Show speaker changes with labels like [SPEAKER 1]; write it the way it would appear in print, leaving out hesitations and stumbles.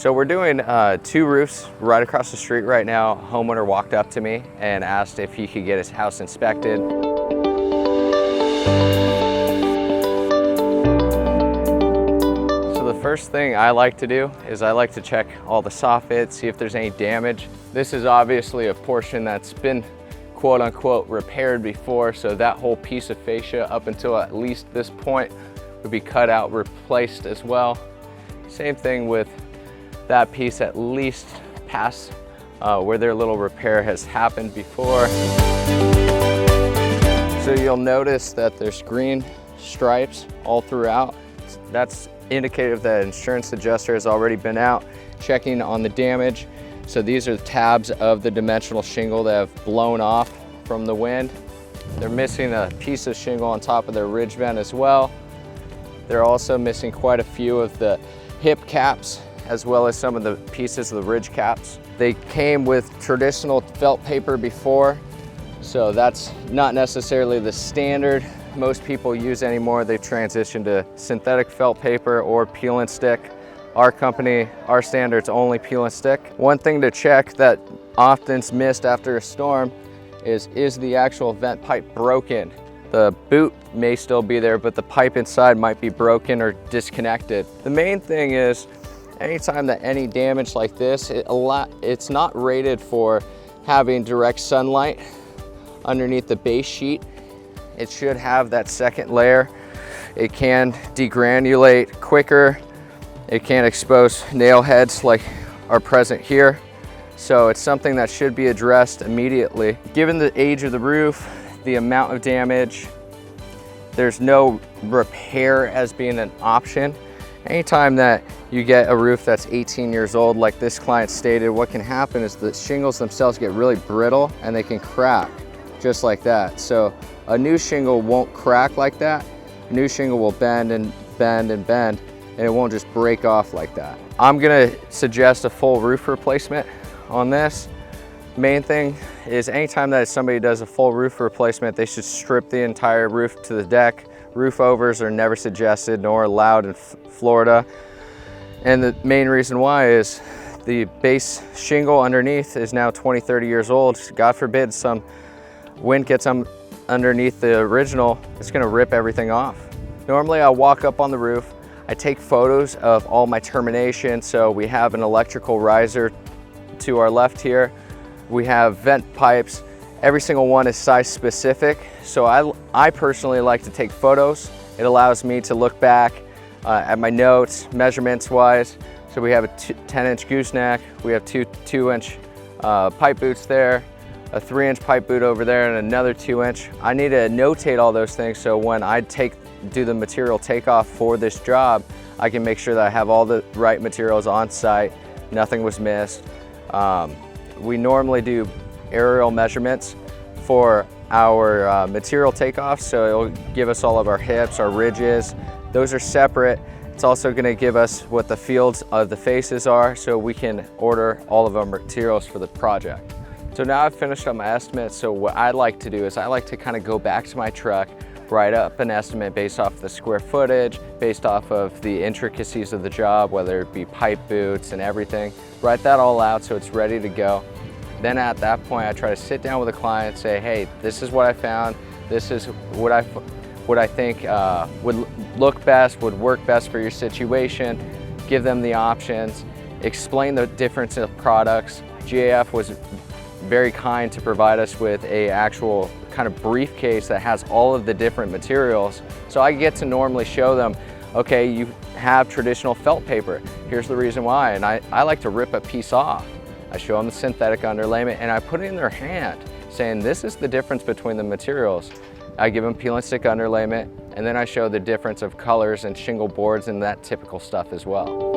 [SPEAKER 1] So we're doing 2 roofs right across the street right now. Homeowner walked up to me and asked if he could get his house inspected. So the first thing I like to do is I like to check all the soffits, see if there's any damage. This is obviously a portion that's been quote unquote repaired before, so that whole piece of fascia up until at least this point would be cut out, replaced as well. Same thing with that piece, at least past where their little repair has happened before. So you'll notice that there's green stripes all throughout. That's indicative that insurance adjuster has already been out checking on the damage. So these are the tabs of the dimensional shingle that have blown off from the wind. They're missing a piece of shingle on top of their ridge vent as well. They're also missing quite a few of the hip caps, as well as some of the pieces of the ridge caps. They came with traditional felt paper before, so that's not necessarily the standard most people use anymore. They've transitioned to synthetic felt paper or peel and stick. Our company, our standard's only peel and stick. One thing to check that often's missed after a storm is the actual vent pipe broken? The boot may still be there, but the pipe inside might be broken or disconnected. The main thing is, anytime that any damage like this, it's not rated for having direct sunlight underneath the base sheet. It should have that second layer. It can degranulate quicker. It can expose nail heads like are present here. So it's something that should be addressed immediately. Given the age of the roof, the amount of damage, there's no repair as being an option. Anytime that you get a roof that's 18 years old, like this client stated, what can happen is the shingles themselves get really brittle and they can crack just like that. So a new shingle won't crack like that. A new shingle will bend and bend and bend, and it won't just break off like that. I'm gonna suggest a full roof replacement on this. Main thing is anytime that somebody does a full roof replacement, they should strip the entire roof to the deck. Roof overs are never suggested nor allowed in Florida. And the main reason why is the base shingle underneath is now 20, 30 years old. God forbid some wind gets underneath the original, it's gonna rip everything off. Normally I walk up on the roof, I take photos of all my terminations. So we have an electrical riser to our left here. We have vent pipes. Every single one is size specific. So I personally like to take photos. It allows me to look back at my notes, measurements wise. So we have a 10-inch gooseneck. We have two 2-inch pipe boots there, a 3-inch pipe boot over there, and another 2-inch. I need to notate all those things so when I do the material takeoff for this job, I can make sure that I have all the right materials on site, nothing was missed. We normally do aerial measurements for our material takeoff, so it'll give us all of our hips, our ridges. Those are separate. It's also going to give us what the fields of the faces are, so we can order all of our materials for the project. So now I've finished up my estimate, so what I like to do is I like to kind of go back to my truck, write up an estimate based off the square footage, based off of the intricacies of the job, whether it be pipe boots and everything. Write that all out so it's ready to go. Then at that point, I try to sit down with the client and say, hey, this is what I found. This is what I think would look best, would work best for your situation. Give them the options, explain the difference of products. GAF was very kind to provide us with a actual kind of briefcase that has all of the different materials. So I get to normally show them, okay, you have traditional felt paper. Here's the reason why. And I like to rip a piece off. I show them the synthetic underlayment and I put it in their hand saying, this is the difference between the materials. I give them peel and stick underlayment, and then I show the difference of colors and shingle boards and that typical stuff as well.